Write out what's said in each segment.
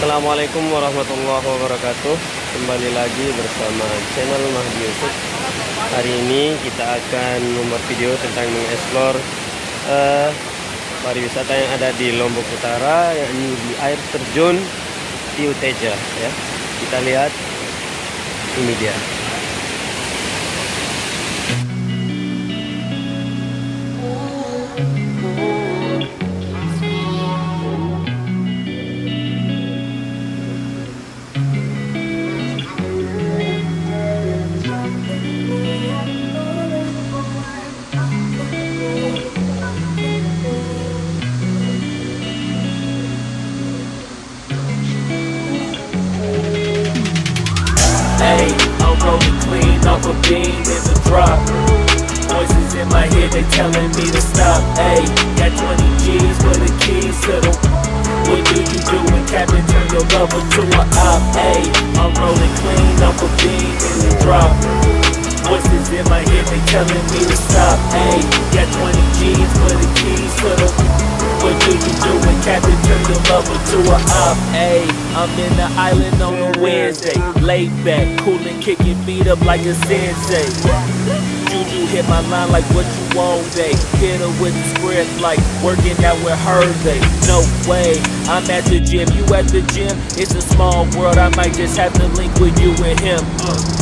Assalamualaikum warahmatullahi wabarakatuh. Kembali lagi bersama channel Mahdi Yusuf. Hari ini kita akan membuat video tentang mengeksplor pariwisata yang ada di Lombok Utara, yakni di air terjun TIU TEJA. Ya, kita lihat ini dia. Hey, I'm rolling clean off a beam in the drop. Voices in my head, they telling me to stop. Hey, got 20 G's for the keys to the. What do you do when Captain turn your lover to a op? Hey, I'm rolling clean off a beam in the drop. Voices in my head, they telling me to stop. Hey, got 20 G's for the keys to the. What do you do when Captain turn your lover to a op? Hey, I'm in the island on a Wednesday, laid back, coolin', kicking feet up like a sensei. Juju hit my line like what you want, they hit her with the script like working out with her, they no way. I'm at the gym, you at the gym. It's a small world, I might just have to link with you and him.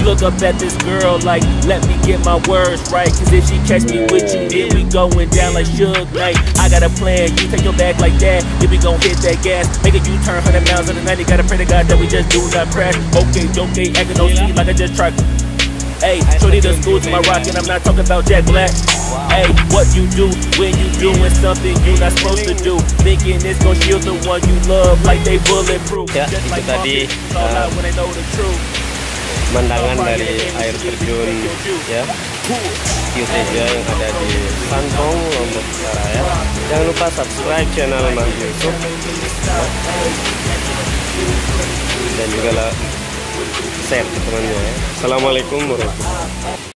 Look up at this girl like, let me get my words right, cause if she catch me with you, then we going down like Suge Knight. I got a plan, you take your bag like that, then we gon' hit that gas, make a U-turn 100 miles in the night. You gotta pray to God that we just do not crash. Okay, acting no shit like I just tried. Hey, shorty the school to my rocket, I'm not talking about Jack Black. Hey, what you do when you doing something you not supposed to do? Thinking it's gonna shield the one you love like they bulletproof. Ya, itu tadi pemandangan dari air terjun ya TIU TEJA yang ada di Santong, Lombok Utara ya. Jangan lupa subscribe channel Mahdi Yusuf ya. Dan juga share ke temannya ya. Assalamualaikum warahmatullahi wabarakatuh.